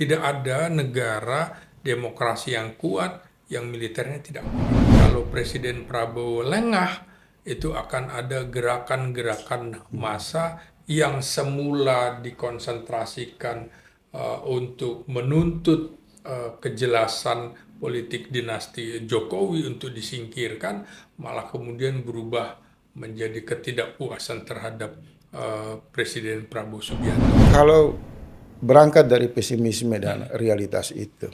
Tidak ada negara demokrasi yang kuat yang militernya tidak kuat. Kalau Presiden Prabowo lengah, itu akan ada gerakan-gerakan massa yang semula dikonsentrasikan untuk menuntut kejelasan politik dinasti Jokowi untuk disingkirkan, malah kemudian berubah menjadi ketidakpuasan terhadap Presiden Prabowo Subianto. Kalau berangkat dari pesimisme dan realitas itu,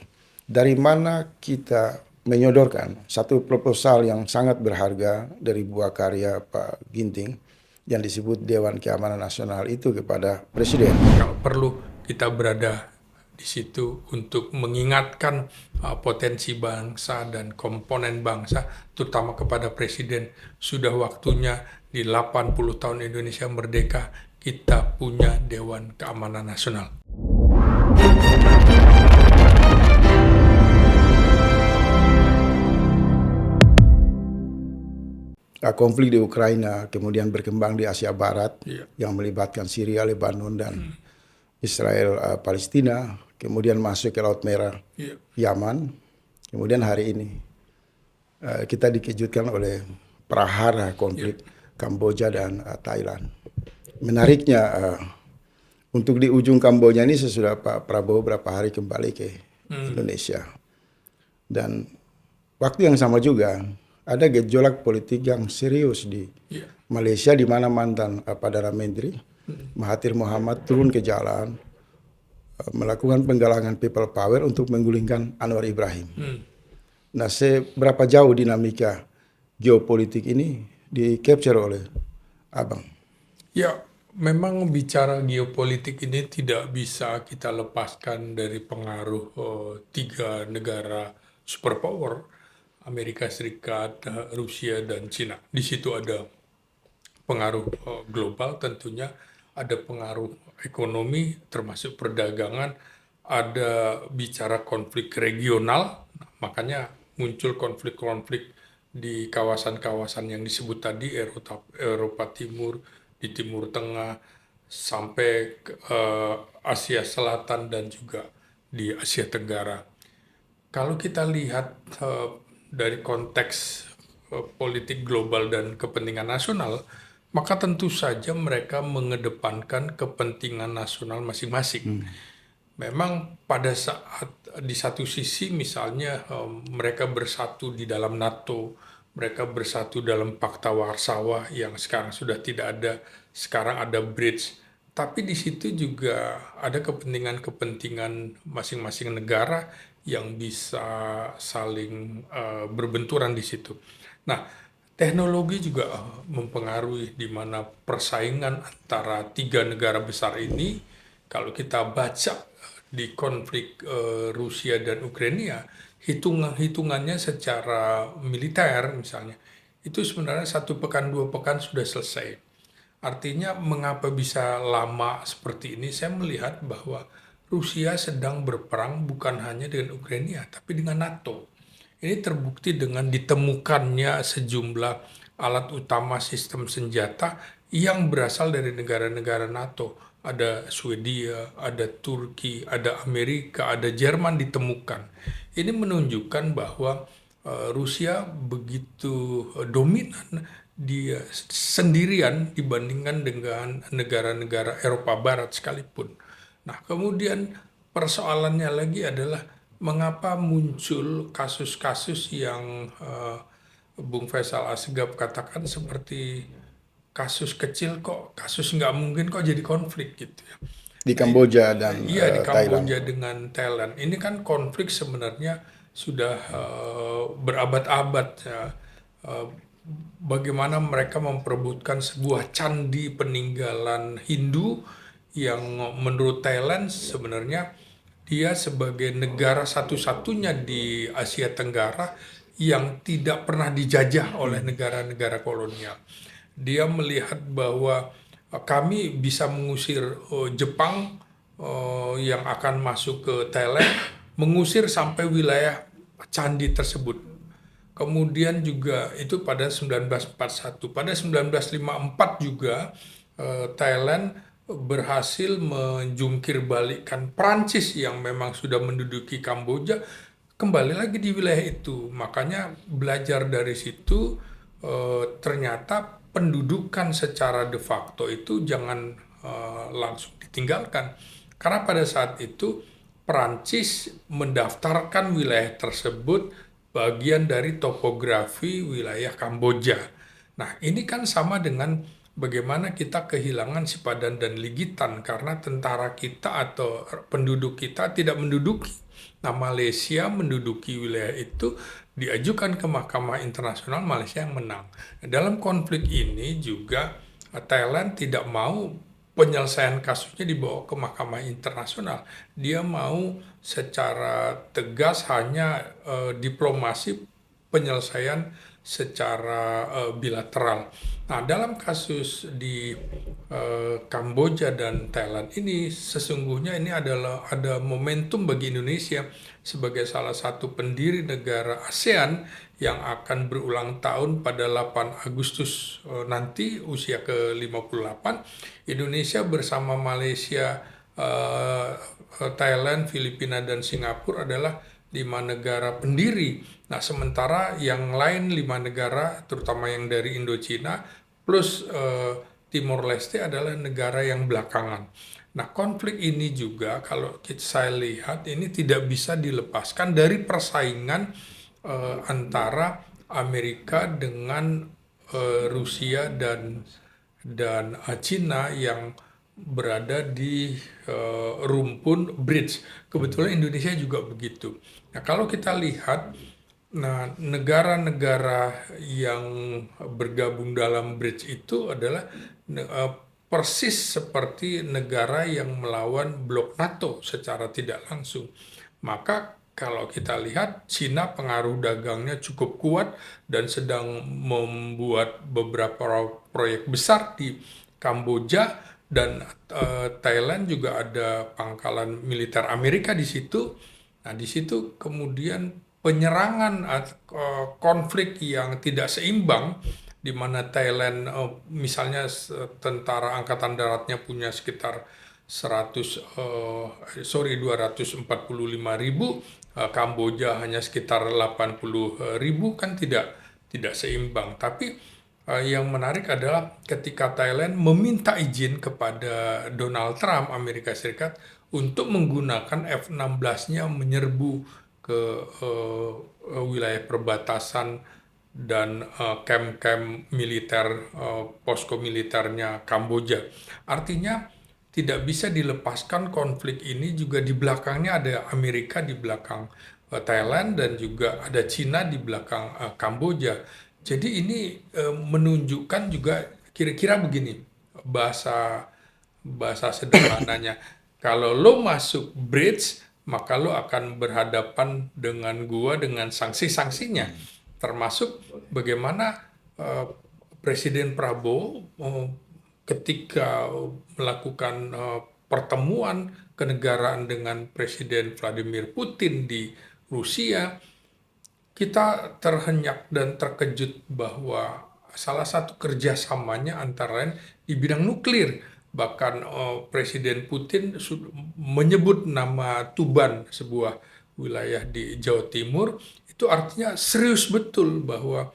dari mana kita menyodorkan satu proposal yang sangat berharga dari buah karya Pak Ginting yang disebut Dewan Keamanan Nasional itu kepada Presiden? Kalau perlu kita berada di situ untuk mengingatkan potensi bangsa dan komponen bangsa, terutama kepada Presiden. Sudah waktunya di 80 tahun Indonesia merdeka, kita punya Dewan Keamanan Nasional. Konflik di Ukraina kemudian berkembang di Asia Barat Iya. yang melibatkan Syria, Lebanon, dan Israel, Palestina, kemudian masuk ke Laut Merah, Iya. Yaman, kemudian hari ini kita dikejutkan oleh prahara konflik Kamboja dan Thailand. Menariknya untuk di ujung Kamboja ini sesudah Pak Prabowo berapa hari kembali ke Indonesia, dan waktu yang sama juga ada gejolak politik yang serius di Malaysia, di mana mantan Perdana Menteri Mahathir Mohamad turun ke jalan melakukan penggalangan people power untuk menggulingkan Anwar Ibrahim. Nah, seberapa jauh dinamika geopolitik ini di-capture oleh Abang? Ya, memang bicara geopolitik ini tidak bisa kita lepaskan dari pengaruh tiga negara superpower, Amerika Serikat, Rusia, dan Cina. Di situ ada pengaruh global tentunya, ada pengaruh ekonomi termasuk perdagangan, ada bicara konflik regional, makanya muncul konflik-konflik di kawasan-kawasan yang disebut tadi, Eropa Timur, di Timur Tengah, sampai ke Asia Selatan dan juga di Asia Tenggara. Kalau kita lihat dari konteks politik global dan kepentingan nasional, maka tentu saja mereka mengedepankan kepentingan nasional masing-masing. Memang pada saat di satu sisi misalnya mereka bersatu di dalam NATO, mereka bersatu dalam Pakta Warsawa yang sekarang sudah tidak ada, sekarang ada bridge. Tapi di situ juga ada kepentingan-kepentingan masing-masing negara yang bisa saling berbenturan di situ. Nah, teknologi juga mempengaruhi di mana persaingan antara tiga negara besar ini. Kalau kita baca di konflik Rusia dan Ukraina, hitungannya secara militer misalnya, itu sebenarnya 1 pekan 2 pekan sudah selesai. Artinya mengapa bisa lama seperti ini? Saya melihat bahwa Rusia sedang berperang bukan hanya dengan Ukraina, tapi dengan NATO. Ini terbukti dengan ditemukannya sejumlah alat utama sistem senjata yang berasal dari negara-negara NATO. Ada Swedia, ada Turki, ada Amerika, ada Jerman ditemukan. Ini menunjukkan bahwa Rusia begitu dominan, dia sendirian dibandingkan dengan negara-negara Eropa Barat sekalipun. Nah, kemudian persoalannya lagi adalah mengapa muncul kasus-kasus yang Bung Faisal Asgaf katakan seperti kasus kecil kok, kasus nggak mungkin kok jadi konflik gitu ya. Di Kamboja dan Iya, di Thailand. Kamboja dengan Thailand. Ini kan konflik sebenarnya sudah berabad-abad ya. Bagaimana mereka memperebutkan sebuah candi peninggalan Hindu yang menurut Thailand sebenarnya dia sebagai negara satu-satunya di Asia Tenggara yang tidak pernah dijajah oleh negara-negara kolonial. Dia melihat bahwa kami bisa mengusir Jepang yang akan masuk ke Thailand, mengusir sampai wilayah candi tersebut. Kemudian juga itu pada 1941. Pada 1954 juga Thailand berhasil menjungkir balikkan Prancis yang memang sudah menduduki Kamboja kembali lagi di wilayah itu. Makanya belajar dari situ, ternyata pendudukan secara de facto itu jangan langsung ditinggalkan. Karena pada saat itu Prancis mendaftarkan wilayah tersebut bagian dari topografi wilayah Kamboja. Nah, ini kan sama dengan bagaimana kita kehilangan Sipadan dan Ligitan karena tentara kita atau penduduk kita tidak menduduki. Nah, Malaysia menduduki wilayah itu, diajukan ke Mahkamah Internasional, Malaysia yang menang. Nah, dalam konflik ini juga Thailand tidak mau penyelesaian kasusnya dibawa ke Mahkamah Internasional. Dia mau secara tegas hanya diplomasi penyelesaian secara bilateral. Nah, dalam kasus di Kamboja dan Thailand ini sesungguhnya ini adalah ada momentum bagi Indonesia sebagai salah satu pendiri negara ASEAN yang akan berulang tahun pada 8 Agustus nanti usia ke-58. Indonesia bersama Malaysia, Thailand, Filipina, dan Singapura adalah 5 negara pendiri. Nah, sementara yang lain 5 negara, terutama yang dari Indochina, plus Timor Leste adalah negara yang belakangan. Nah, konflik ini juga kalau saya lihat ini tidak bisa dilepaskan dari persaingan antara Amerika dengan Rusia dan Cina yang berada di rumpun bridge. Kebetulan Indonesia juga begitu. Nah, kalau kita lihat, nah, negara-negara yang bergabung dalam bridge itu adalah persis seperti negara yang melawan blok NATO secara tidak langsung. Maka kalau kita lihat, Cina pengaruh dagangnya cukup kuat dan sedang membuat beberapa proyek besar di Kamboja, dan Thailand juga ada pangkalan militer Amerika di situ. Nah, di situ kemudian penyerangan konflik yang tidak seimbang di mana Thailand misalnya tentara angkatan daratnya punya sekitar 245.000, Kamboja hanya sekitar 80.000, kan tidak seimbang. Tapi yang menarik adalah ketika Thailand meminta izin kepada Donald Trump, Amerika Serikat, untuk menggunakan F-16-nya menyerbu ke wilayah perbatasan dan camp-camp militer, posko militernya Kamboja. Artinya tidak bisa dilepaskan konflik ini juga di belakangnya ada Amerika di belakang Thailand dan juga ada Cina di belakang Kamboja. Jadi ini menunjukkan juga kira-kira begini bahasa sederhananya. Kalau lo masuk bridge, maka lo akan berhadapan dengan gua dengan sanksi-sanksinya. Termasuk bagaimana Presiden Prabowo ketika melakukan pertemuan kenegaraan dengan Presiden Vladimir Putin di Rusia, kita terhenyak dan terkejut bahwa salah satu kerjasamanya antara lain di bidang nuklir. Bahkan Presiden Putin menyebut nama Tuban, sebuah wilayah di Jawa Timur. Itu artinya serius betul bahwa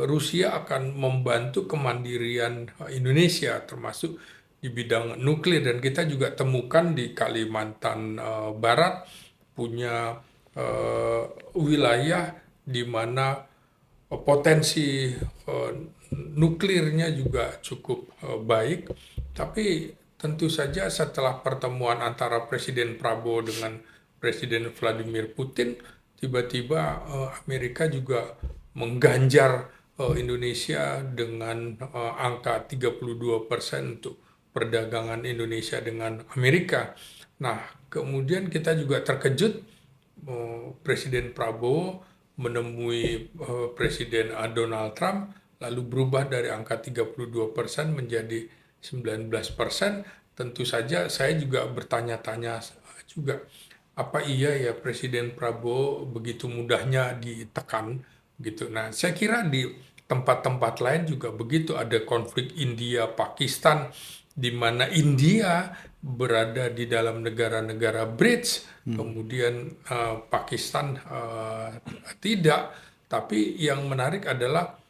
Rusia akan membantu kemandirian Indonesia, termasuk di bidang nuklir. Dan kita juga temukan di Kalimantan Barat punya wilayah di mana potensi nuklirnya juga cukup baik. Tapi tentu saja setelah pertemuan antara Presiden Prabowo dengan Presiden Vladimir Putin, tiba-tiba Amerika juga mengganjar Indonesia dengan angka 32% untuk perdagangan Indonesia dengan Amerika. Nah, kemudian kita juga terkejut Presiden Prabowo menemui Presiden Donald Trump, lalu berubah dari angka 32% menjadi 19%. Tentu saja saya juga bertanya-tanya juga, apa iya ya Presiden Prabowo begitu mudahnya ditekan gitu. Nah, saya kira di tempat-tempat lain juga begitu, ada konflik India Pakistan di mana India berada di dalam negara-negara BRICS, kemudian Pakistan tidak. Tapi yang menarik adalah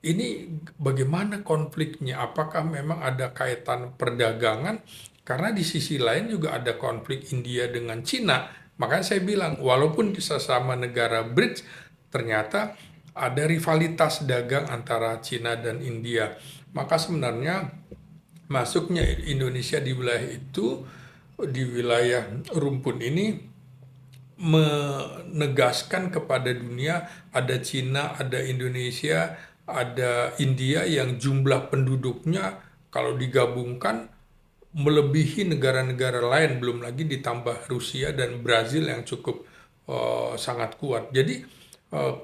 ini bagaimana konfliknya? Apakah memang ada kaitan perdagangan? Karena di sisi lain juga ada konflik India dengan Cina. Makanya saya bilang, walaupun di sesama negara BRICS, ternyata ada rivalitas dagang antara Cina dan India. Maka sebenarnya masuknya Indonesia di wilayah itu, di wilayah rumpun ini, menegaskan kepada dunia ada Cina, ada Indonesia, ada India yang jumlah penduduknya kalau digabungkan melebihi negara-negara lain, belum lagi ditambah Rusia dan Brazil yang cukup sangat kuat. Jadi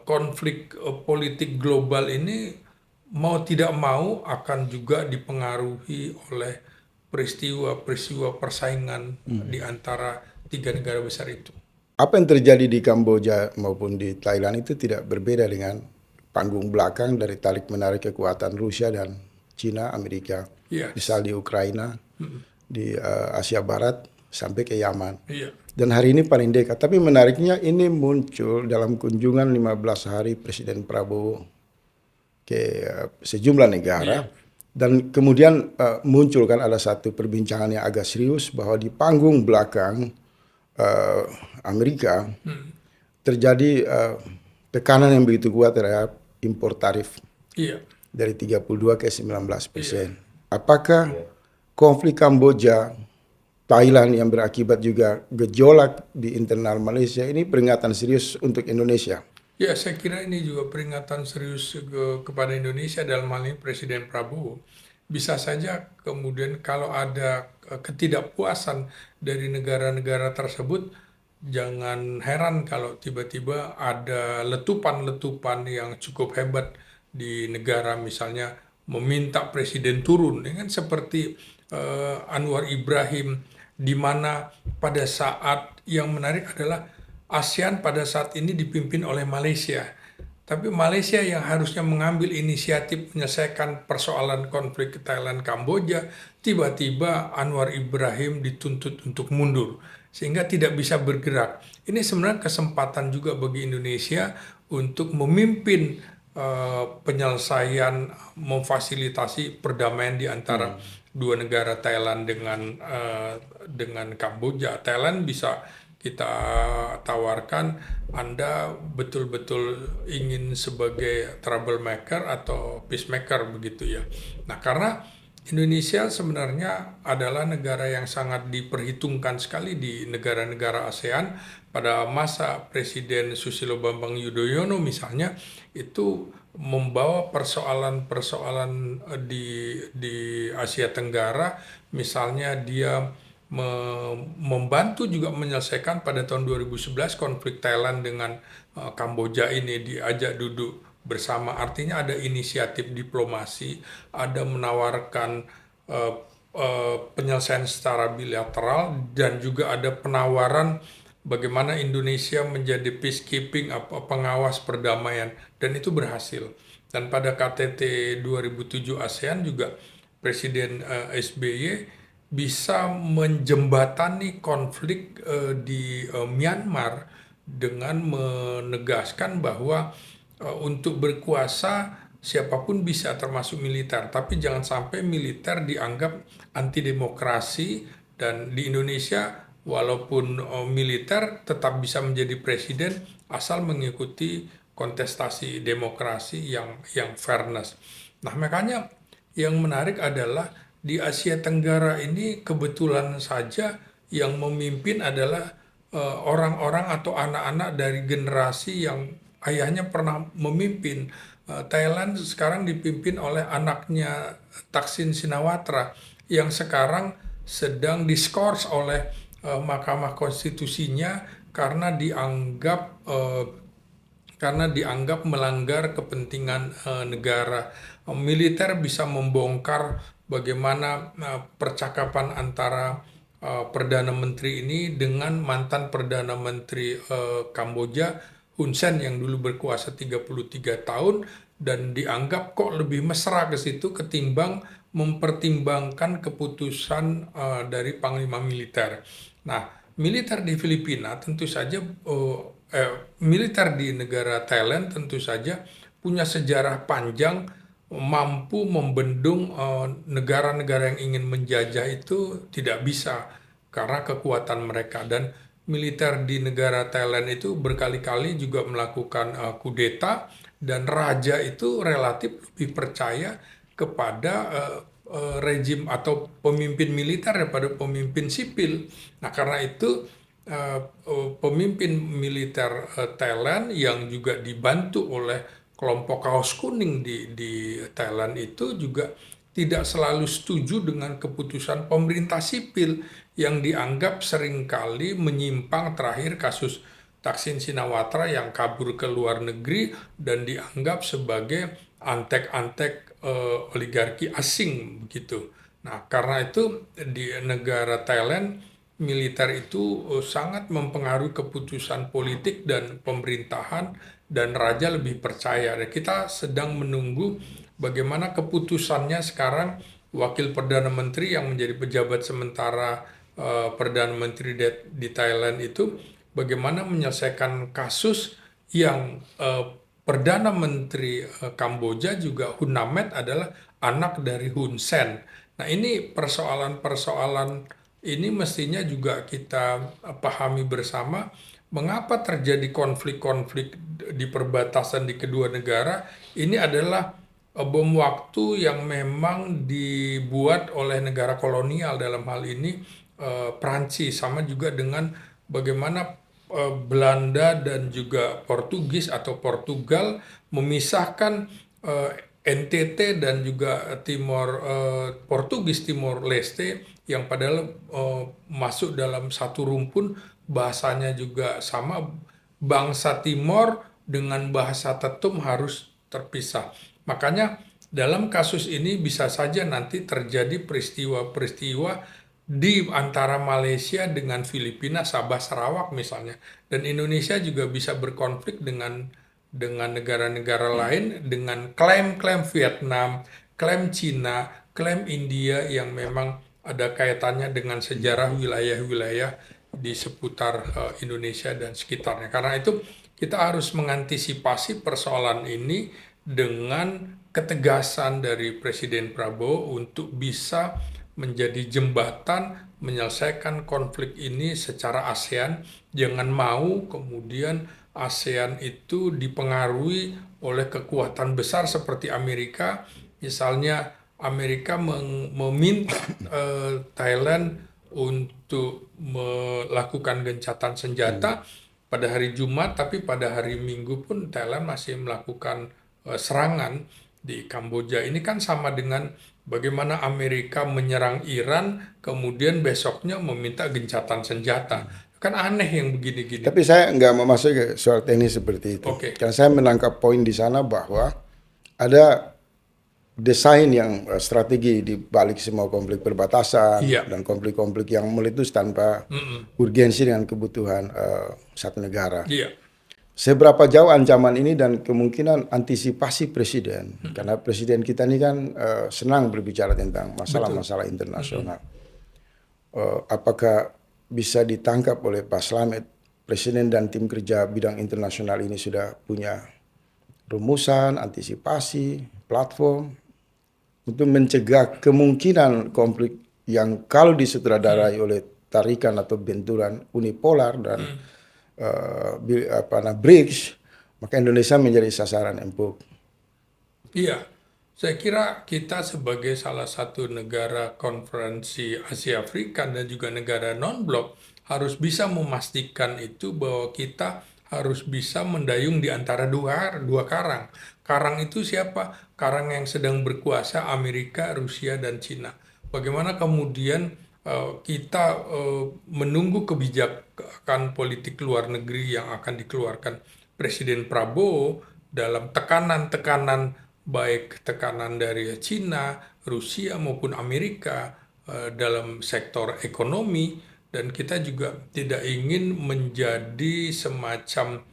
konflik politik global ini mau tidak mau akan juga dipengaruhi oleh peristiwa-peristiwa persaingan di antara tiga negara besar itu. Apa yang terjadi di Kamboja maupun di Thailand itu tidak berbeda dengan panggung belakang dari tarik-menarik kekuatan Rusia dan Cina, Amerika. Yes. Misal di Ukraina, di Asia Barat, sampai ke Yaman. Iya. Dan hari ini paling dekat. Tapi menariknya ini muncul dalam kunjungan 15 hari Presiden Prabowo ke sejumlah negara. Dan kemudian muncul kan ada satu perbincangan yang agak serius bahwa di panggung belakang Amerika terjadi tekanan yang begitu kuat terhadap impor tarif Iya. dari 32 ke 19%. Apakah konflik Kamboja, Thailand yang berakibat juga gejolak di internal Malaysia ini peringatan serius untuk Indonesia? Ya, saya kira ini juga peringatan serius kepada Indonesia dalam hal ini Presiden Prabowo. Bisa saja kemudian kalau ada ketidakpuasan dari negara-negara tersebut, jangan heran kalau tiba-tiba ada letupan-letupan yang cukup hebat di negara, misalnya meminta presiden turun, dengan seperti Anwar Ibrahim, di mana pada saat yang menarik adalah ASEAN pada saat ini dipimpin oleh Malaysia. Tapi Malaysia yang harusnya mengambil inisiatif menyelesaikan persoalan konflik Thailand Kamboja, tiba-tiba Anwar Ibrahim dituntut untuk mundur, sehingga tidak bisa bergerak. Ini sebenarnya kesempatan juga bagi Indonesia untuk memimpin penyelesaian, memfasilitasi perdamaian di antara dua negara, Thailand dengan Kamboja. Thailand bisa kita tawarkan, Anda betul-betul ingin sebagai troublemaker atau peacemaker begitu ya. Nah, karena Indonesia sebenarnya adalah negara yang sangat diperhitungkan sekali di negara-negara ASEAN. Pada masa Presiden Susilo Bambang Yudhoyono misalnya, itu membawa persoalan-persoalan di Asia Tenggara, misalnya dia membantu juga menyelesaikan pada tahun 2011 konflik Thailand dengan Kamboja ini, diajak duduk bersama. Artinya ada inisiatif diplomasi, ada menawarkan penyelesaian secara bilateral, dan juga ada penawaran bagaimana Indonesia menjadi peacekeeping, pengawas perdamaian, dan itu berhasil. Dan pada KTT 2007 ASEAN juga Presiden SBY bisa menjembatani konflik di Myanmar dengan menegaskan bahwa untuk berkuasa siapapun bisa, termasuk militer, tapi jangan sampai militer dianggap anti demokrasi. Dan di Indonesia walaupun militer tetap bisa menjadi presiden asal mengikuti kontestasi demokrasi yang fairness. Nah, makanya yang menarik adalah di Asia Tenggara ini kebetulan saja yang memimpin adalah orang-orang atau anak-anak dari generasi yang ayahnya pernah memimpin. Thailand sekarang dipimpin oleh anaknya Thaksin Shinawatra yang sekarang sedang diskors oleh Mahkamah Konstitusinya karena dianggap melanggar kepentingan negara. Militer bisa membongkar bagaimana percakapan antara Perdana Menteri ini dengan mantan Perdana Menteri Kamboja, Hun Sen, yang dulu berkuasa 33 tahun, dan dianggap kok lebih mesra ke situ ketimbang mempertimbangkan keputusan dari Panglima Militer. Nah, militer di Filipina tentu saja, militer di negara Thailand tentu saja punya sejarah panjang, mampu membendung negara-negara yang ingin menjajah itu tidak bisa karena kekuatan mereka. Dan militer di negara Thailand itu berkali-kali juga melakukan kudeta, dan raja itu relatif lebih percaya kepada rejim atau pemimpin militer daripada pemimpin sipil. Nah, karena itu pemimpin militer Thailand yang juga dibantu oleh kelompok kaos kuning di Thailand itu juga tidak selalu setuju dengan keputusan pemerintah sipil yang dianggap seringkali menyimpang. Terakhir kasus Thaksin Shinawatra yang kabur ke luar negeri dan dianggap sebagai antek-antek oligarki asing begitu. Nah, karena itu di negara Thailand militer itu sangat mempengaruhi keputusan politik dan pemerintahan, dan raja lebih percaya. Dan kita sedang menunggu bagaimana keputusannya sekarang. Wakil Perdana Menteri yang menjadi pejabat sementara Perdana Menteri di Thailand itu bagaimana menyelesaikan kasus yang Perdana Menteri Kamboja juga Hun Manet adalah anak dari Hun Sen. Nah, ini persoalan-persoalan ini mestinya juga kita pahami bersama mengapa terjadi konflik-konflik di perbatasan di kedua negara. Ini adalah bom waktu yang memang dibuat oleh negara kolonial, dalam hal ini Prancis, sama juga dengan bagaimana Belanda dan juga Portugis atau Portugal memisahkan NTT dan juga Portugis Timor Leste yang padahal masuk dalam satu rumpun, bahasanya juga sama. Bangsa Timor dengan bahasa Tetum harus terpisah. Makanya dalam kasus ini bisa saja nanti terjadi peristiwa-peristiwa di antara Malaysia dengan Filipina, Sabah, Sarawak misalnya. Dan Indonesia juga bisa berkonflik dengan negara-negara lain dengan klaim-klaim Vietnam, klaim Cina, klaim India yang memang ada kaitannya dengan sejarah wilayah-wilayah di seputar Indonesia dan sekitarnya. Karena itu kita harus mengantisipasi persoalan ini dengan ketegasan dari Presiden Prabowo untuk bisa menjadi jembatan menyelesaikan konflik ini secara ASEAN. Jangan mau kemudian ASEAN itu dipengaruhi oleh kekuatan besar seperti Amerika. Misalnya Amerika meminta Thailand untuk melakukan gencatan senjata pada hari Jumat, tapi pada hari Minggu pun Thailand masih melakukan serangan di Kamboja. Ini kan sama dengan bagaimana Amerika menyerang Iran, kemudian besoknya meminta gencatan senjata. Kan aneh yang begini-gini. Tapi saya nggak mau masuk ke soal teknis seperti itu. Oke. Karena saya menangkap poin di sana bahwa ada desain yang strategi di balik semua konflik perbatasan Iya. dan konflik-konflik yang meletus tanpa urgensi dengan kebutuhan satu negara. Iya. Seberapa jauh ancaman ini dan kemungkinan antisipasi presiden, karena presiden kita ini kan senang berbicara tentang masalah-masalah internasional. Apakah bisa ditangkap oleh Pak Slamet, presiden dan tim kerja bidang internasional ini sudah punya rumusan, antisipasi, platform untuk mencegah kemungkinan konflik yang kalau disutradarai oleh tarikan atau benturan unipolar dan BRICS, maka Indonesia menjadi sasaran empuk. Iya, saya kira kita sebagai salah satu negara konferensi Asia Afrika dan juga negara non-blok harus bisa memastikan itu bahwa kita harus bisa mendayung di antara dua karang. Karang itu siapa? Karang yang sedang berkuasa, Amerika, Rusia, dan Cina. Bagaimana kemudian kita menunggu kebijakan politik luar negeri yang akan dikeluarkan Presiden Prabowo dalam tekanan-tekanan, baik tekanan dari Cina, Rusia maupun Amerika dalam sektor ekonomi. Dan kita juga tidak ingin menjadi semacam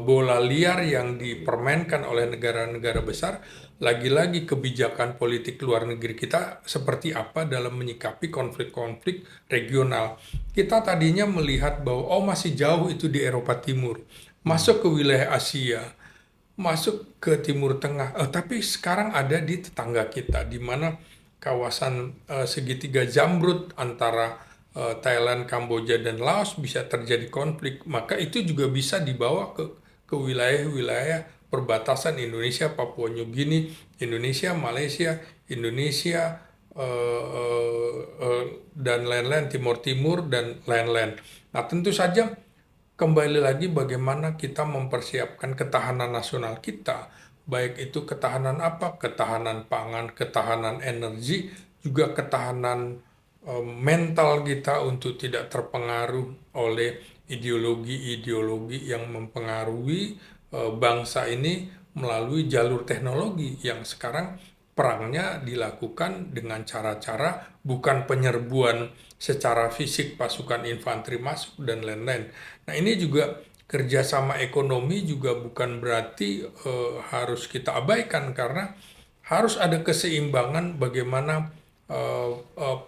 bola liar yang dipermainkan oleh negara-negara besar, lagi-lagi kebijakan politik luar negeri kita seperti apa dalam menyikapi konflik-konflik regional. Kita tadinya melihat bahwa masih jauh itu di Eropa Timur, masuk ke wilayah Asia, masuk ke Timur Tengah, tapi sekarang ada di tetangga kita, di mana kawasan segitiga Zamrud antara Thailand, Kamboja, dan Laos bisa terjadi konflik. Maka itu juga bisa dibawa ke wilayah-wilayah perbatasan Indonesia, Papua New Guinea, Indonesia, Malaysia, Indonesia, dan lain-lain, Timur Timur, dan lain-lain. Nah, tentu saja kembali lagi bagaimana kita mempersiapkan ketahanan nasional kita, baik itu ketahanan apa, ketahanan pangan, ketahanan energi, juga ketahanan mental kita untuk tidak terpengaruh oleh ideologi-ideologi yang mempengaruhi bangsa ini melalui jalur teknologi yang sekarang perangnya dilakukan dengan cara-cara bukan penyerbuan secara fisik pasukan infanteri masuk dan lain-lain. Nah, ini juga kerjasama ekonomi juga bukan berarti harus kita abaikan, karena harus ada keseimbangan bagaimana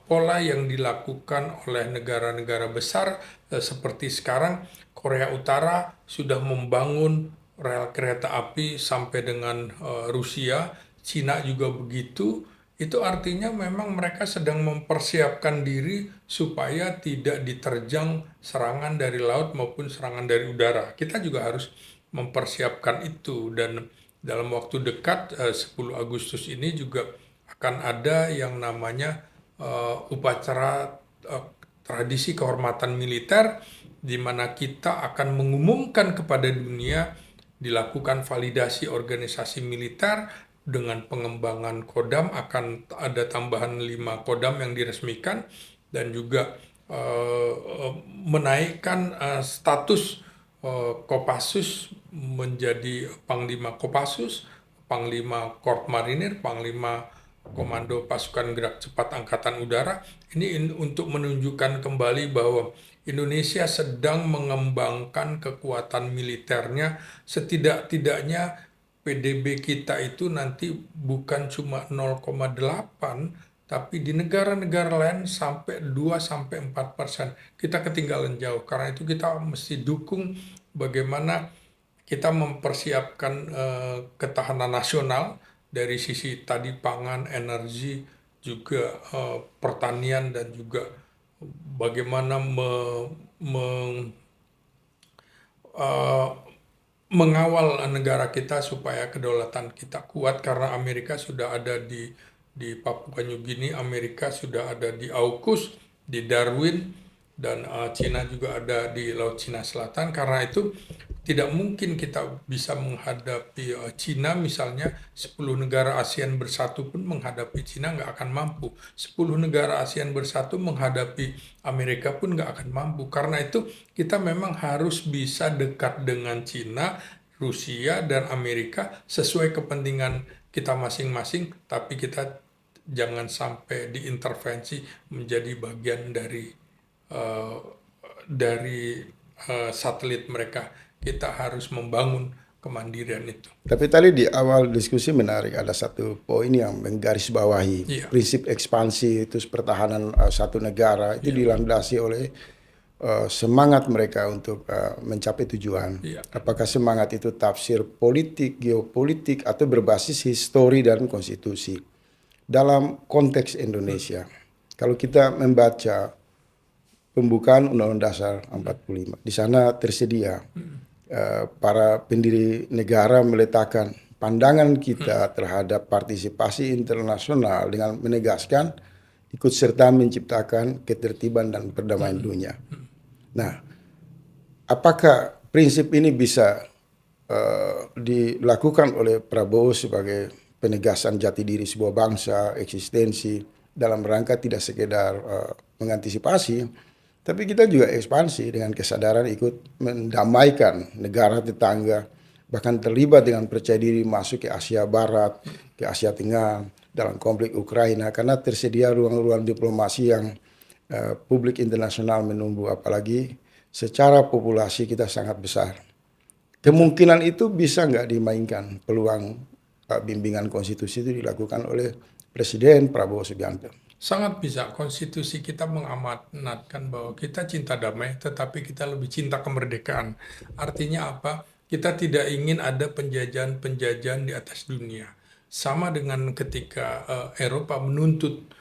pola yang dilakukan oleh negara-negara besar seperti sekarang Korea Utara sudah membangun rel kereta api sampai dengan Rusia, Cina juga begitu. Itu artinya memang mereka sedang mempersiapkan diri supaya tidak diterjang serangan dari laut maupun serangan dari udara. Kita juga harus mempersiapkan itu, dan dalam waktu dekat 10 Agustus ini juga akan ada yang namanya upacara tradisi kehormatan militer, di mana kita akan mengumumkan kepada dunia dilakukan validasi organisasi militer dengan pengembangan Kodam. Akan ada tambahan 5 Kodam yang diresmikan, dan juga menaikkan status Kopassus menjadi Panglima Kopassus, Panglima Korps Marinir, Panglima Komando Pasukan Gerak Cepat Angkatan Udara. Ini untuk menunjukkan kembali bahwa Indonesia sedang mengembangkan kekuatan militernya. Setidak-tidaknya PDB kita itu nanti bukan cuma 0,8, tapi di negara-negara lain sampai 2-4%. Kita ketinggalan jauh. Karena itu kita mesti dukung bagaimana kita mempersiapkan ketahanan nasional dari sisi tadi pangan, energi, juga pertanian, dan juga bagaimana mengawal negara kita supaya kedaulatan kita kuat. Karena Amerika sudah ada di Papua New Guinea, Amerika sudah ada di AUKUS, di Darwin, dan Cina juga ada di Laut Cina Selatan. Karena itu tidak mungkin kita bisa menghadapi Cina misalnya, 10 negara ASEAN bersatu pun menghadapi Cina nggak akan mampu. 10 negara ASEAN bersatu menghadapi Amerika pun nggak akan mampu. Karena itu kita memang harus bisa dekat dengan Cina, Rusia, dan Amerika sesuai kepentingan kita masing-masing, tapi kita jangan sampai diintervensi menjadi bagian dari satelit mereka. Kita harus membangun kemandirian itu. Tapi tadi di awal diskusi menarik, ada satu poin yang menggarisbawahi prinsip ekspansi itu pertahanan satu negara itu dilandasi oleh semangat mereka untuk mencapai tujuan. Apakah semangat itu tafsir politik, geopolitik, atau berbasis histori dan konstitusi? Dalam konteks Indonesia, kalau kita membaca pembukaan Undang-Undang Dasar 45, di sana tersedia para pendiri negara meletakkan pandangan kita terhadap partisipasi internasional dengan menegaskan ikut serta menciptakan ketertiban dan perdamaian dunia. Nah, apakah prinsip ini bisa dilakukan oleh Prabowo sebagai penegasan jati diri sebuah bangsa, eksistensi, dalam rangka tidak sekedar mengantisipasi, tapi kita juga ekspansi dengan kesadaran ikut mendamaikan negara tetangga, bahkan terlibat dengan percaya diri masuk ke Asia Barat, ke Asia Tengah, dalam konflik Ukraina, karena tersedia ruang-ruang diplomasi yang publik internasional menunggu, apalagi secara populasi kita sangat besar. Kemungkinan itu bisa nggak dimainkan peluang bimbingan konstitusi itu dilakukan oleh Presiden Prabowo Subianto. Sangat bisa. Konstitusi kita mengamanatkan bahwa kita cinta damai, tetapi kita lebih cinta kemerdekaan. Artinya apa? Kita tidak ingin ada penjajahan-penjajahan di atas dunia. Sama dengan ketika Eropa menuntut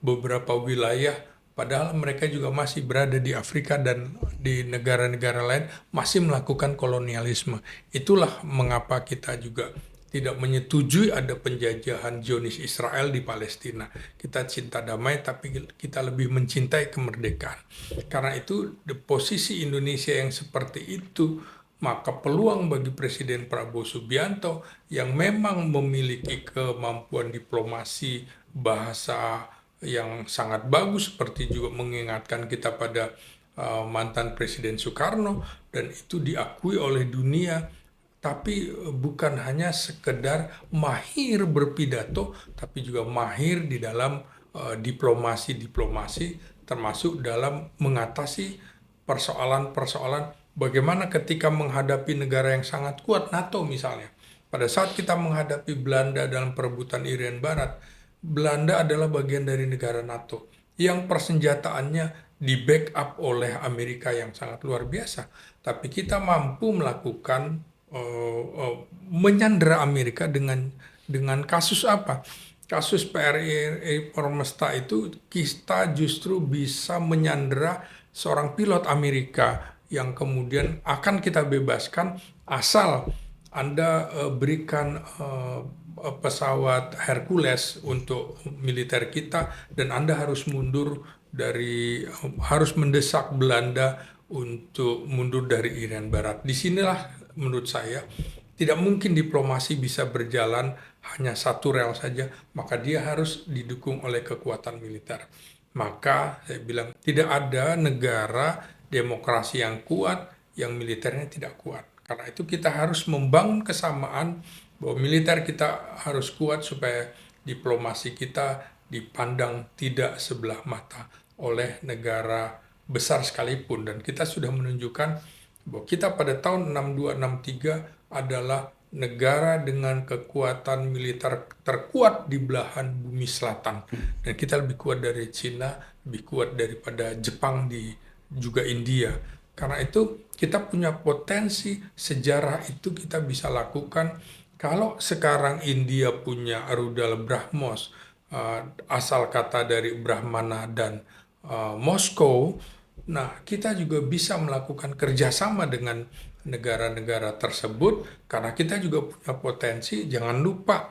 beberapa wilayah, padahal mereka juga masih berada di Afrika dan di negara-negara lain masih melakukan kolonialisme. Itulah mengapa kita juga tidak menyetujui ada penjajahan Zionis Israel di Palestina. Kita cinta damai, tapi kita lebih mencintai kemerdekaan. Karena itu, di posisi Indonesia yang seperti itu, maka peluang bagi Presiden Prabowo Subianto yang memang memiliki kemampuan diplomasi, bahasa yang sangat bagus, seperti juga mengingatkan kita pada mantan Presiden Soekarno, dan itu diakui oleh dunia. Tapi bukan hanya sekedar mahir berpidato, tapi juga mahir di dalam diplomasi, termasuk dalam mengatasi persoalan-persoalan bagaimana ketika menghadapi negara yang sangat kuat, NATO misalnya. Pada saat kita menghadapi Belanda dalam perebutan Irian Barat, Belanda adalah bagian dari negara NATO yang persenjataannya di backup oleh Amerika yang sangat luar biasa. Tapi kita mampu melakukan menyandera Amerika dengan kasus apa? Kasus PRI Pormesta itu kita justru bisa menyandera seorang pilot Amerika yang kemudian akan kita bebaskan asal Anda berikan pesawat Hercules untuk militer kita, dan Anda harus harus mendesak Belanda untuk mundur dari Irian Barat. Disinilah menurut saya tidak mungkin diplomasi bisa berjalan hanya satu rel saja, maka dia harus didukung oleh kekuatan militer. Maka saya bilang tidak ada negara demokrasi yang kuat yang militernya tidak kuat. Karena itu kita harus membangun kesamaan bahwa militer kita harus kuat supaya diplomasi kita dipandang tidak sebelah mata oleh negara besar sekalipun. Dan kita sudah menunjukkan bahwa kita pada tahun 62-63 adalah negara dengan kekuatan militer terkuat di belahan bumi selatan. Dan kita lebih kuat dari Cina, lebih kuat daripada Jepang, juga India. Karena itu kita punya potensi sejarah itu kita bisa lakukan. Kalau sekarang India punya rudal BrahMos, asal kata dari Brahmana dan Moskow, nah kita juga bisa melakukan kerjasama dengan negara-negara tersebut, karena kita juga punya potensi. Jangan lupa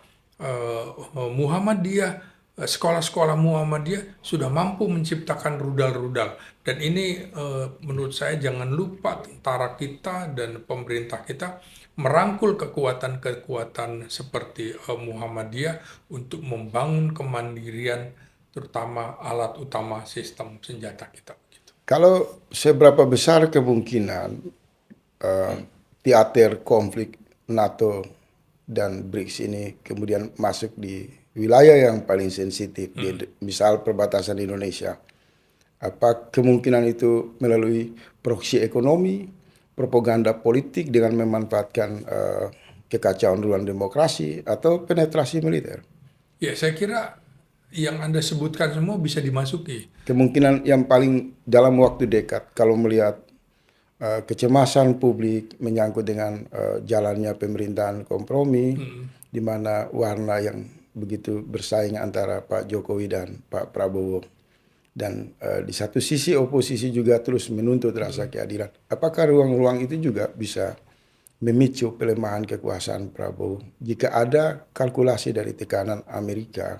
Muhammadiyah, sekolah-sekolah Muhammadiyah sudah mampu menciptakan rudal-rudal. Dan ini menurut saya jangan lupa tentara kita dan pemerintah kita merangkul kekuatan-kekuatan seperti Muhammadiyah untuk membangun kemandirian, terutama alat utama sistem senjata kita. Kalau seberapa besar kemungkinan teater konflik NATO dan BRICS ini kemudian masuk di wilayah yang paling sensitif, misal perbatasan Indonesia? Apa kemungkinan itu melalui proksi ekonomi, propaganda politik dengan memanfaatkan kekacauan ruang demokrasi, atau penetrasi militer? Ya, saya kira yang Anda sebutkan semua bisa dimasuki. Kemungkinan yang paling dalam waktu dekat, kalau melihat kecemasan publik menyangkut dengan jalannya pemerintahan kompromi, di mana warna yang begitu bersaing antara Pak Jokowi dan Pak Prabowo, dan di satu sisi oposisi juga terus menuntut rasa keadilan. Apakah ruang-ruang itu juga bisa memicu pelemahan kekuasaan Prabowo jika ada kalkulasi dari tekanan Amerika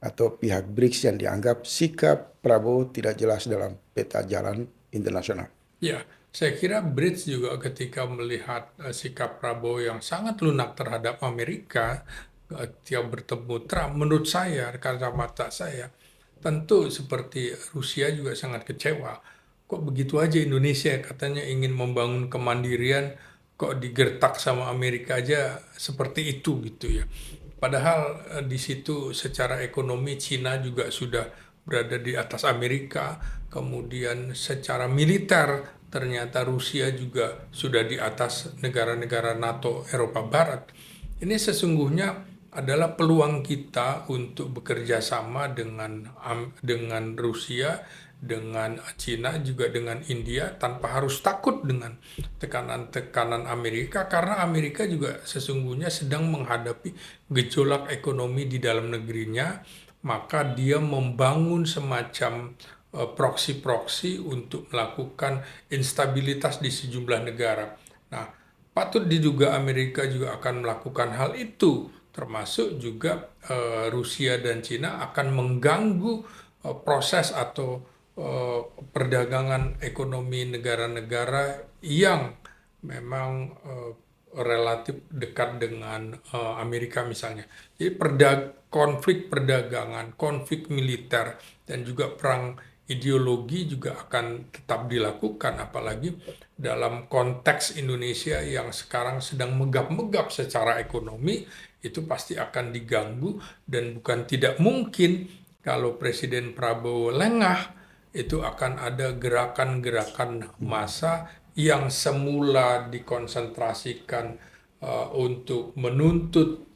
atau pihak BRICS yang dianggap sikap Prabowo tidak jelas dalam peta jalan internasional? Ya, saya kira BRICS juga ketika melihat sikap Prabowo yang sangat lunak terhadap Amerika ketika bertemu Trump, menurut saya, kacamata saya, tentu seperti Rusia juga sangat kecewa. Kok begitu aja Indonesia katanya ingin membangun kemandirian, kok digertak sama Amerika aja seperti itu gitu ya. Padahal di situ secara ekonomi Cina juga sudah berada di atas Amerika, kemudian secara militer ternyata Rusia juga sudah di atas negara-negara NATO Eropa Barat. Ini sesungguhnya adalah peluang kita untuk bekerja sama dengan Rusia, dengan Cina, juga dengan India, tanpa harus takut dengan tekanan-tekanan Amerika, karena Amerika juga sesungguhnya sedang menghadapi gejolak ekonomi di dalam negerinya, maka dia membangun semacam proksi-proksi untuk melakukan instabilitas di sejumlah negara. Nah, patut diduga Amerika juga akan melakukan hal itu, termasuk juga Rusia dan Cina akan mengganggu proses atau perdagangan ekonomi negara-negara yang memang relatif dekat dengan Amerika misalnya. Jadi konflik perdagangan, konflik militer, dan juga perang ideologi juga akan tetap dilakukan, apalagi dalam konteks Indonesia yang sekarang sedang megap-megap secara ekonomi, itu pasti akan diganggu, dan bukan tidak mungkin kalau Presiden Prabowo lengah, itu akan ada gerakan-gerakan massa yang semula dikonsentrasikan untuk menuntut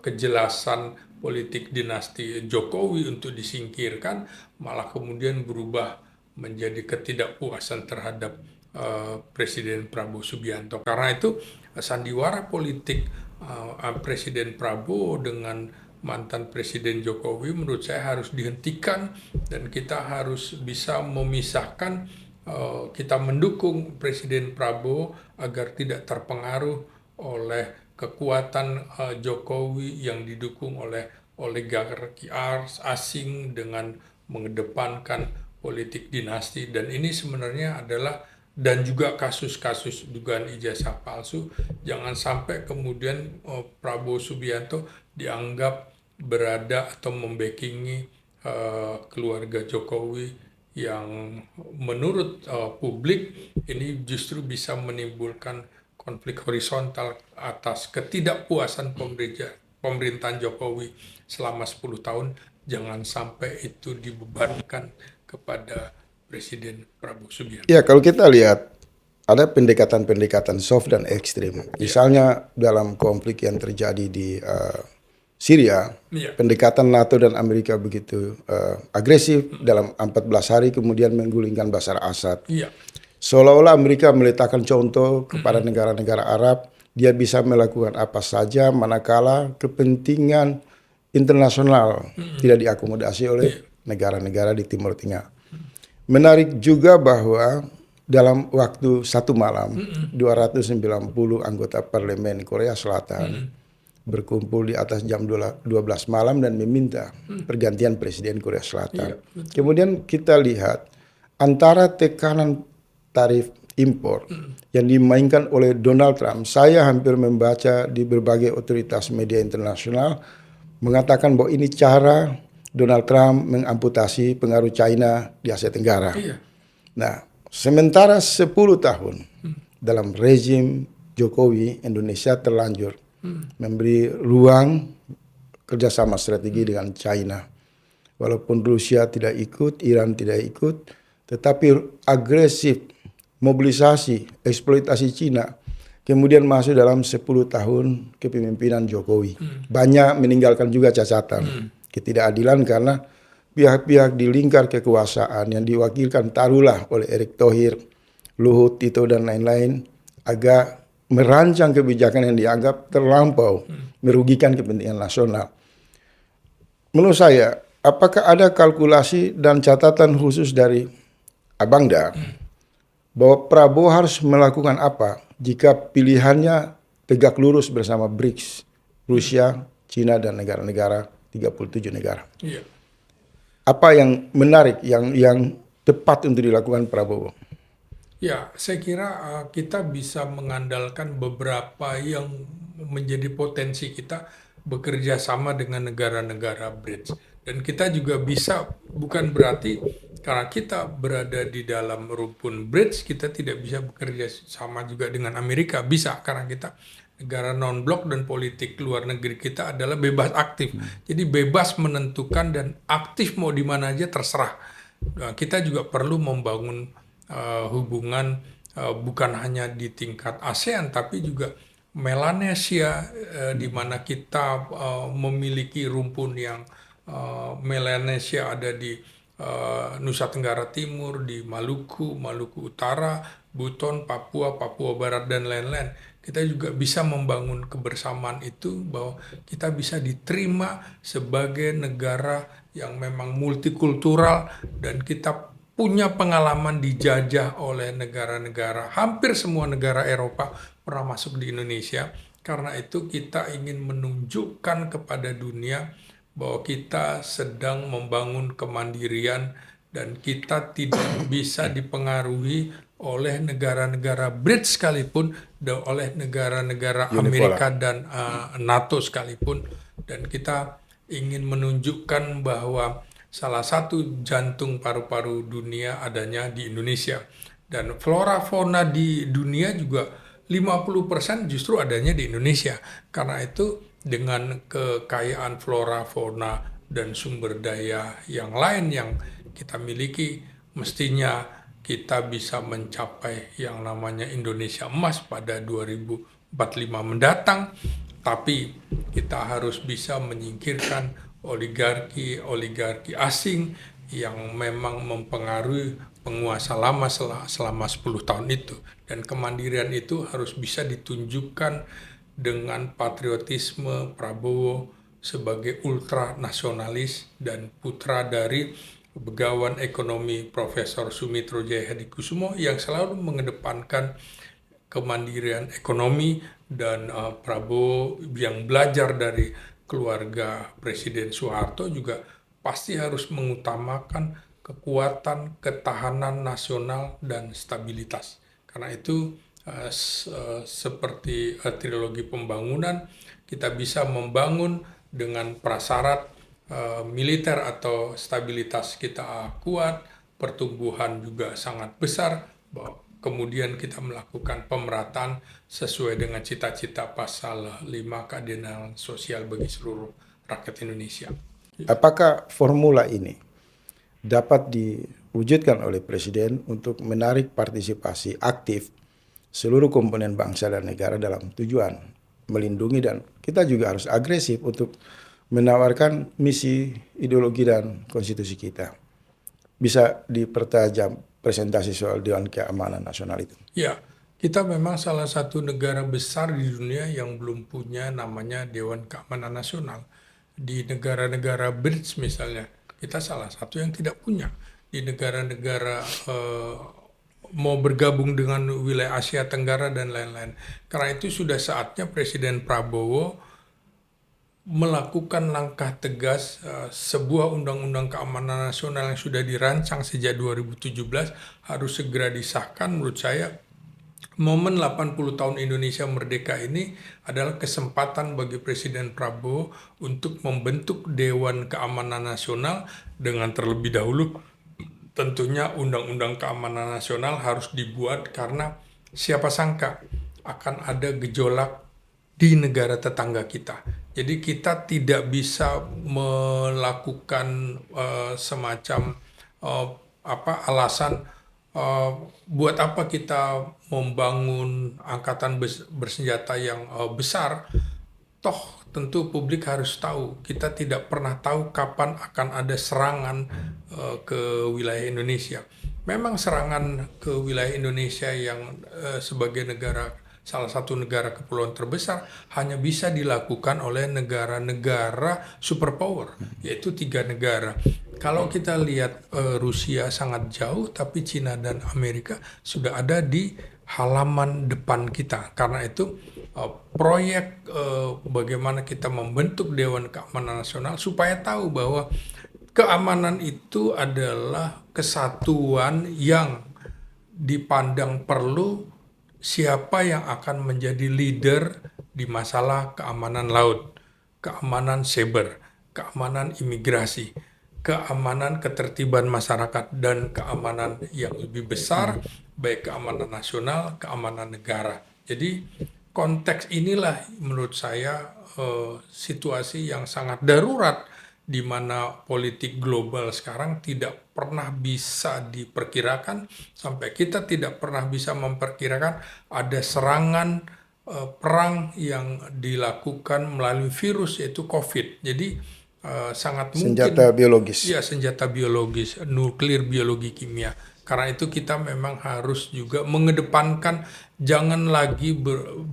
kejelasan politik dinasti Jokowi untuk disingkirkan, malah kemudian berubah menjadi ketidakpuasan terhadap Presiden Prabowo Subianto. Karena itu sandiwara politik Presiden Prabowo dengan mantan Presiden Jokowi menurut saya harus dihentikan, dan kita harus bisa memisahkan. Kita mendukung Presiden Prabowo agar tidak terpengaruh oleh kekuatan Jokowi yang didukung oleh oligarki asing dengan mengedepankan politik dinasti. Dan ini sebenarnya adalah, dan juga kasus-kasus dugaan ijazah palsu, jangan sampai kemudian Prabowo Subianto dianggap berada atau membackingi keluarga Jokowi yang menurut publik ini justru bisa menimbulkan konflik horizontal atas ketidakpuasan pemerintahan Jokowi selama 10 tahun. Jangan sampai itu dibebankan kepada Presiden Prabowo Subianto. Ya, kalau kita lihat ada pendekatan-pendekatan soft dan ekstrim. Misalnya dalam konflik yang terjadi di Syria, pendekatan NATO dan Amerika begitu agresif dalam 14 hari kemudian menggulingkan Bashar Assad. Seolah-olah Amerika meletakkan contoh kepada negara-negara Arab, dia bisa melakukan apa saja manakala kepentingan internasional tidak diakomodasi oleh negara-negara di Timur Tengah. Menarik juga bahwa dalam waktu satu malam, 290 anggota parlemen Korea Selatan berkumpul di atas jam 12 malam dan meminta pergantian Presiden Korea Selatan. Kemudian kita lihat antara tekanan tarif impor yang dimainkan oleh Donald Trump, saya hampir membaca di berbagai otoritas media internasional mengatakan bahwa ini cara Donald Trump mengamputasi pengaruh China di Asia Tenggara. Nah, sementara 10 tahun dalam rezim Jokowi, Indonesia terlanjur memberi ruang kerjasama strategi dengan China. Walaupun Rusia tidak ikut, Iran tidak ikut, tetapi agresif mobilisasi, eksploitasi Cina kemudian masuk dalam 10 tahun kepemimpinan Jokowi. Banyak meninggalkan juga catatan ketidakadilan karena pihak-pihak di lingkar kekuasaan yang diwakilkan taruhlah oleh Erick Thohir, Luhut, Tito dan lain-lain agak merancang kebijakan yang dianggap terlampau merugikan kepentingan nasional. Menurut saya, apakah ada kalkulasi dan catatan khusus dari Abangda bahwa Prabowo harus melakukan apa jika pilihannya tegak lurus bersama BRICS, Rusia, Cina, dan negara-negara 37 negara? Apa yang menarik, yang tepat untuk dilakukan Prabowo? Ya, saya kira kita bisa mengandalkan beberapa yang menjadi potensi kita bekerja sama dengan negara-negara BRICS. Dan kita juga bisa, bukan berarti karena kita berada di dalam rumpun BRICS, kita tidak bisa bekerja sama juga dengan Amerika. Bisa, karena kita negara non-blok dan politik luar negeri kita adalah bebas aktif. Jadi bebas menentukan dan aktif mau di mana aja terserah. Nah, kita juga perlu membangun hubungan bukan hanya di tingkat ASEAN tapi juga Melanesia, di mana kita memiliki rumpun yang Melanesia ada di Nusa Tenggara Timur, di Maluku, Maluku Utara, Buton, Papua, Papua Barat, dan lain-lain. Kita juga bisa membangun kebersamaan itu bahwa kita bisa diterima sebagai negara yang memang multikultural dan kita punya pengalaman dijajah oleh negara-negara, hampir semua negara Eropa pernah masuk di Indonesia. Karena itu kita ingin menunjukkan kepada dunia bahwa kita sedang membangun kemandirian dan kita tidak bisa dipengaruhi oleh negara-negara BRICS sekalipun, dan oleh negara-negara Unipolar. Amerika dan NATO sekalipun. Dan kita ingin menunjukkan bahwa salah satu jantung paru-paru dunia adanya di Indonesia. Dan flora fauna di dunia juga 50% justru adanya di Indonesia. Karena itu dengan kekayaan flora fauna dan sumber daya yang lain yang kita miliki, mestinya kita bisa mencapai yang namanya Indonesia Emas pada 2045 mendatang. Tapi kita harus bisa menyingkirkan oligarki asing yang memang mempengaruhi penguasa lama selama 10 tahun itu. Dan kemandirian itu harus bisa ditunjukkan dengan patriotisme Prabowo sebagai ultranasionalis dan putra dari begawan ekonomi Profesor Sumitro Jaya Hadikusumo yang selalu mengedepankan kemandirian ekonomi, dan Prabowo yang belajar dari keluarga Presiden Soeharto juga pasti harus mengutamakan kekuatan, ketahanan nasional, dan stabilitas. Karena itu seperti trilogi pembangunan, kita bisa membangun dengan prasyarat militer atau stabilitas kita kuat, pertumbuhan juga sangat besar, kemudian kita melakukan pemerataan sesuai dengan cita-cita pasal 5 keadilan sosial bagi seluruh rakyat Indonesia. Apakah formula ini dapat diwujudkan oleh Presiden untuk menarik partisipasi aktif seluruh komponen bangsa dan negara dalam tujuan melindungi, dan kita juga harus agresif untuk menawarkan misi, ideologi, dan konstitusi kita. Bisa dipertajam presentasi soal Dewan Keamanan Nasional itu. Ya, kita memang salah satu negara besar di dunia yang belum punya namanya Dewan Keamanan Nasional. Di negara-negara BRICS misalnya, kita salah satu yang tidak punya. Di negara-negara mau bergabung dengan wilayah Asia Tenggara dan lain-lain. Karena itu sudah saatnya Presiden Prabowo melakukan langkah tegas. Sebuah undang-undang keamanan nasional yang sudah dirancang sejak 2017 harus segera disahkan. Menurut saya momen 80 tahun Indonesia merdeka ini adalah kesempatan bagi Presiden Prabowo untuk membentuk Dewan Keamanan Nasional dengan terlebih dahulu tentunya undang-undang keamanan nasional harus dibuat, karena siapa sangka akan ada gejolak di negara tetangga kita. Jadi kita tidak bisa melakukan semacam alasan buat apa kita membangun angkatan bersenjata yang besar. Toh tentu publik harus tahu, kita tidak pernah tahu kapan akan ada serangan ke wilayah Indonesia. Memang serangan ke wilayah Indonesia yang sebagai salah satu negara kepulauan terbesar hanya bisa dilakukan oleh negara-negara superpower, yaitu 3 negara. Kalau kita lihat Rusia sangat jauh, tapi Cina dan Amerika sudah ada di halaman depan kita. Karena itu proyek bagaimana kita membentuk Dewan Keamanan Nasional supaya tahu bahwa keamanan itu adalah kesatuan yang dipandang perlu siapa yang akan menjadi leader di masalah keamanan laut, keamanan cyber, keamanan imigrasi, keamanan ketertiban masyarakat, dan keamanan yang lebih besar, baik keamanan nasional, keamanan negara. Jadi konteks inilah menurut saya situasi yang sangat darurat di mana politik global sekarang tidak pernah bisa diperkirakan, sampai kita tidak pernah bisa memperkirakan ada serangan perang yang dilakukan melalui virus yaitu COVID. Jadi sangat Senjata mungkin biologis. ya senjata biologis, nuklir, biologi, kimia. Karena itu kita memang harus juga mengedepankan jangan lagi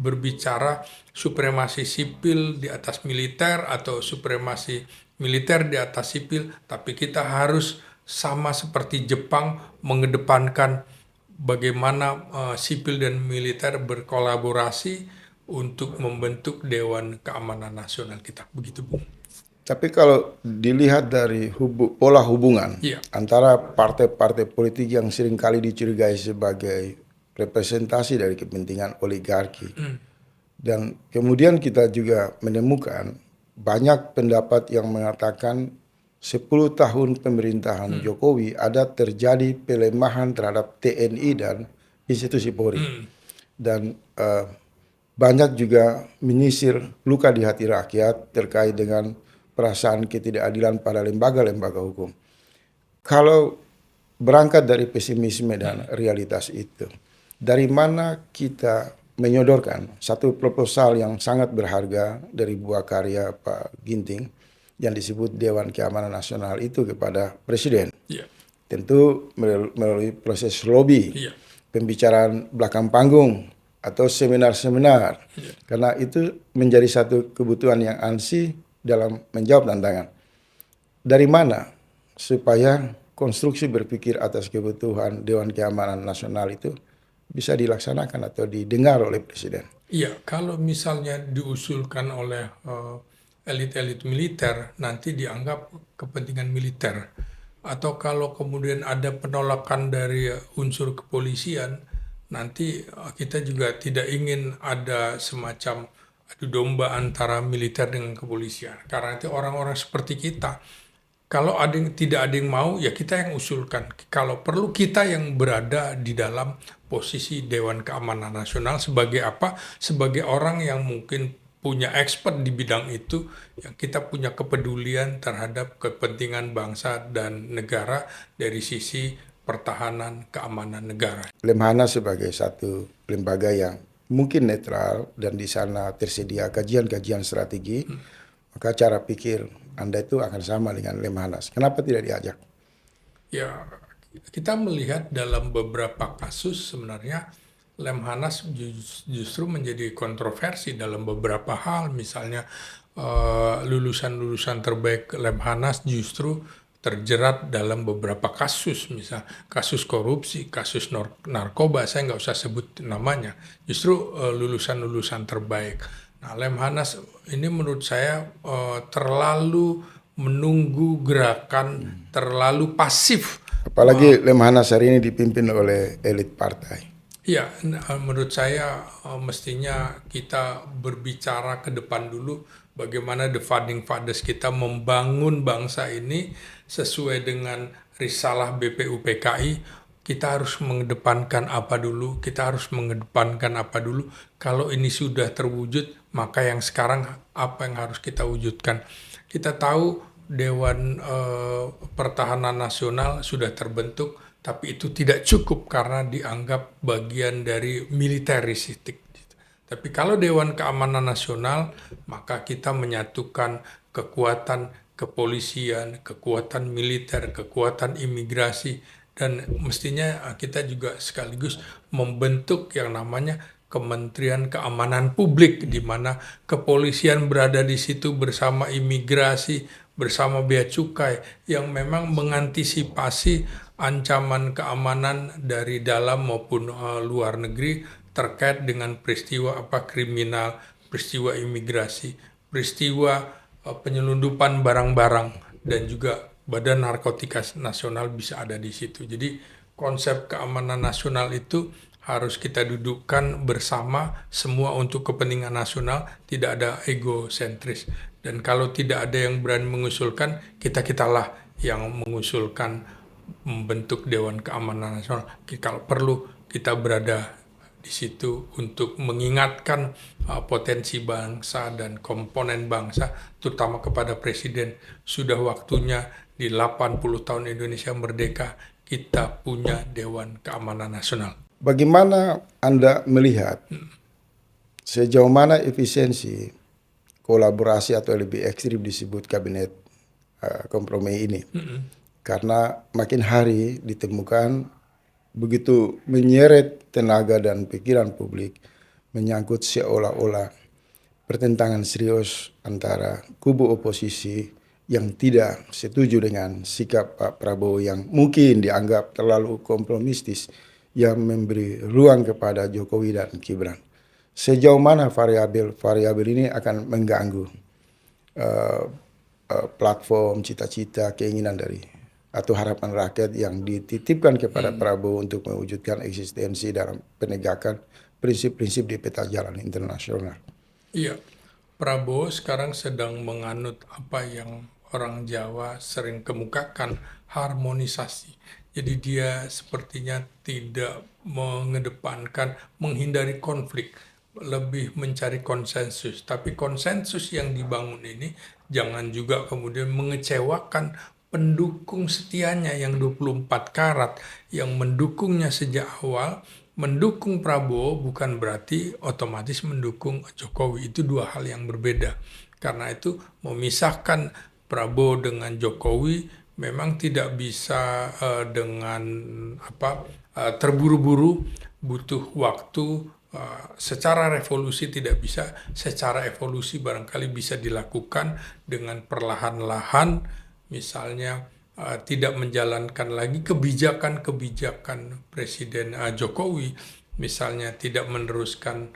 berbicara supremasi sipil di atas militer atau supremasi militer di atas sipil, tapi kita harus sama seperti Jepang mengedepankan bagaimana sipil dan militer berkolaborasi untuk membentuk Dewan Keamanan Nasional kita. Begitu, Bung. Tapi kalau dilihat dari pola hubungan Iya. antara partai-partai politik yang seringkali dicurigai sebagai representasi dari kepentingan oligarki, dan kemudian kita juga menemukan banyak pendapat yang mengatakan 10 tahun pemerintahan Jokowi ada terjadi pelemahan terhadap TNI dan institusi Polri. Dan banyak juga menyisir luka di hati rakyat terkait dengan perasaan ketidakadilan pada lembaga-lembaga hukum. Kalau berangkat dari pesimisme dan realitas itu, dari mana kita menyodorkan satu proposal yang sangat berharga dari buah karya Pak Ginting yang disebut Dewan Keamanan Nasional itu kepada Presiden? Iya. Tentu melalui proses lobby, Iya. pembicaraan belakang panggung, atau seminar-seminar. Karena itu menjadi satu kebutuhan yang ansih dalam menjawab tantangan. Dari mana supaya konstruksi berpikir atas kebutuhan Dewan Keamanan Nasional itu bisa dilaksanakan atau didengar oleh Presiden? Iya, kalau misalnya diusulkan oleh elit-elit militer, nanti dianggap kepentingan militer. Atau kalau kemudian ada penolakan dari unsur kepolisian, nanti kita juga tidak ingin ada semacam adu domba antara militer dengan kepolisian. Karena itu orang-orang seperti kita, kalau tidak ada yang mau, ya kita yang usulkan. Kalau perlu kita yang berada di dalam posisi Dewan Keamanan Nasional sebagai apa? Sebagai orang yang mungkin punya expert di bidang itu, yang kita punya kepedulian terhadap kepentingan bangsa dan negara dari sisi pertahanan keamanan negara. Lemhanas sebagai satu lembaga yang mungkin netral dan di sana tersedia kajian-kajian strategi, maka cara pikir Anda itu akan sama dengan Lemhanas. Kenapa tidak diajak? Ya, kita melihat dalam beberapa kasus sebenarnya Lemhanas justru menjadi kontroversi dalam beberapa hal. Misalnya lulusan-lulusan terbaik Lemhanas justru terjerat dalam beberapa kasus, misal kasus korupsi, kasus narkoba, saya nggak usah sebut namanya, justru lulusan-lulusan terbaik. Nah, Lemhanas ini menurut saya terlalu menunggu gerakan, terlalu pasif. Apalagi Lemhanas hari ini dipimpin oleh elit partai. Ya, menurut saya mestinya kita berbicara ke depan dulu bagaimana the founding fathers kita membangun bangsa ini sesuai dengan risalah BPUPKI. Kita harus mengedepankan apa dulu, kita harus mengedepankan apa dulu. Kalau ini sudah terwujud, maka yang sekarang apa yang harus kita wujudkan. Kita tahu Dewan Pertahanan Nasional sudah terbentuk, tapi itu tidak cukup karena dianggap bagian dari militeristik. Tapi kalau Dewan Keamanan Nasional, maka kita menyatukan kekuatan kepolisian, kekuatan militer, kekuatan imigrasi, dan mestinya kita juga sekaligus membentuk yang namanya Kementerian Keamanan Publik, di mana kepolisian berada di situ bersama imigrasi, bersama bea cukai, yang memang mengantisipasi ancaman keamanan dari dalam maupun luar negeri terkait dengan peristiwa kriminal, peristiwa imigrasi, peristiwa penyelundupan barang-barang, dan juga Badan Narkotika Nasional bisa ada di situ. Jadi konsep keamanan nasional itu harus kita dudukkan bersama semua untuk kepentingan nasional, tidak ada egosentris. Dan kalau tidak ada yang berani mengusulkan, kita-kitalah yang mengusulkan membentuk Dewan Keamanan Nasional. Kalau perlu kita berada di situ untuk mengingatkan potensi bangsa dan komponen bangsa, terutama kepada Presiden. Sudah waktunya di 80 tahun Indonesia merdeka, kita punya Dewan Keamanan Nasional. Bagaimana Anda melihat sejauh mana efisiensi kolaborasi atau lebih ekstrim disebut kabinet kompromi ini? Karena makin hari ditemukan begitu menyeret tenaga dan pikiran publik menyangkut seolah-olah pertentangan serius antara kubu oposisi yang tidak setuju dengan sikap Pak Prabowo yang mungkin dianggap terlalu kompromistis yang memberi ruang kepada Jokowi dan Gibran. Sejauh mana variabel ini akan mengganggu platform, cita-cita, keinginan dari atau harapan rakyat yang dititipkan kepada Prabowo untuk mewujudkan eksistensi dalam penegakan prinsip-prinsip di peta jalan internasional. Iya, Prabowo sekarang sedang menganut apa yang orang Jawa sering kemukakan, harmonisasi. Jadi dia sepertinya tidak mengedepankan, menghindari konflik, lebih mencari konsensus. Tapi konsensus yang dibangun ini jangan juga kemudian mengecewakan pendukung setianya yang 24 karat, yang mendukungnya sejak awal. Mendukung Prabowo bukan berarti otomatis mendukung Jokowi. Itu dua hal yang berbeda. Karena itu memisahkan Prabowo dengan Jokowi memang tidak bisa dengan terburu-buru, butuh waktu. Secara revolusi tidak bisa, secara evolusi barangkali bisa dilakukan dengan perlahan-lahan. Misalnya tidak menjalankan lagi kebijakan-kebijakan Presiden Jokowi, misalnya tidak meneruskan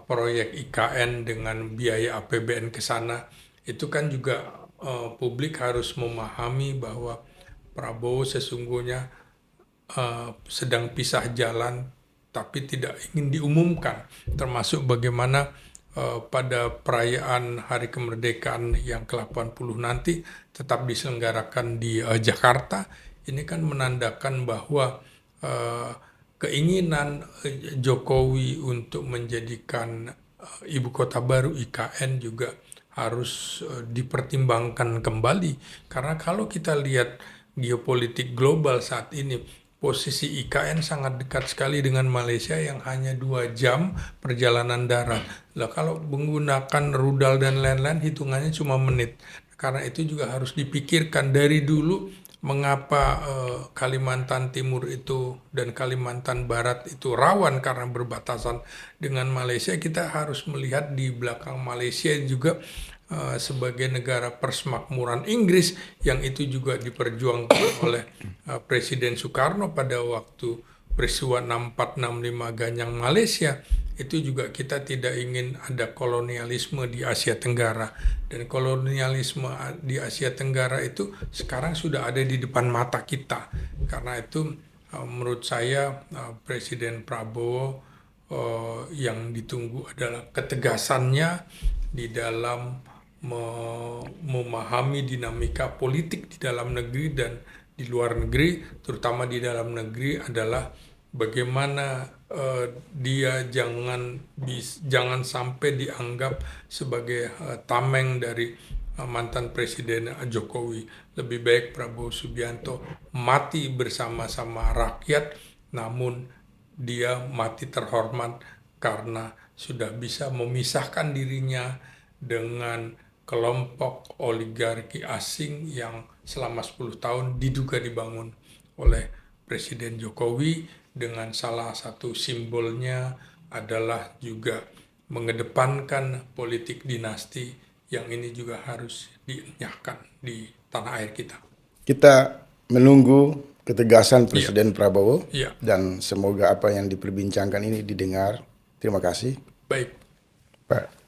proyek IKN dengan biaya APBN ke sana. Itu kan juga publik harus memahami bahwa Prabowo sesungguhnya sedang pisah jalan tapi tidak ingin diumumkan, termasuk bagaimana pada perayaan Hari Kemerdekaan yang ke-80 nanti tetap diselenggarakan di Jakarta. Ini kan menandakan bahwa keinginan Jokowi untuk menjadikan ibu kota baru IKN juga harus dipertimbangkan kembali. Karena kalau kita lihat geopolitik global saat ini, posisi IKN sangat dekat sekali dengan Malaysia yang hanya 2 jam perjalanan darat. Lah kalau menggunakan rudal dan lain-lain hitungannya cuma menit. Karena itu juga harus dipikirkan dari dulu mengapa Kalimantan Timur itu dan Kalimantan Barat itu rawan karena berbatasan dengan Malaysia. Kita harus melihat di belakang Malaysia juga sebagai negara persemakmuran Inggris yang itu juga diperjuangkan oleh Presiden Soekarno pada waktu peristiwa 6465 Ganyang Malaysia. Itu juga kita tidak ingin ada kolonialisme di Asia Tenggara, dan kolonialisme di Asia Tenggara itu sekarang sudah ada di depan mata kita. Karena itu menurut saya Presiden Prabowo yang ditunggu adalah ketegasannya di dalam memahami dinamika politik di dalam negeri dan di luar negeri. Terutama di dalam negeri adalah bagaimana dia jangan sampai dianggap sebagai tameng dari mantan Presiden Jokowi. Lebih baik Prabowo Subianto mati bersama-sama rakyat, namun dia mati terhormat karena sudah bisa memisahkan dirinya dengan kelompok oligarki asing yang selama 10 tahun diduga dibangun oleh Presiden Jokowi, dengan salah satu simbolnya adalah juga mengedepankan politik dinasti yang ini juga harus dienyahkan di tanah air kita. Kita menunggu ketegasan Presiden Prabowo dan semoga apa yang diperbincangkan ini didengar. Terima kasih. Baik. Pak.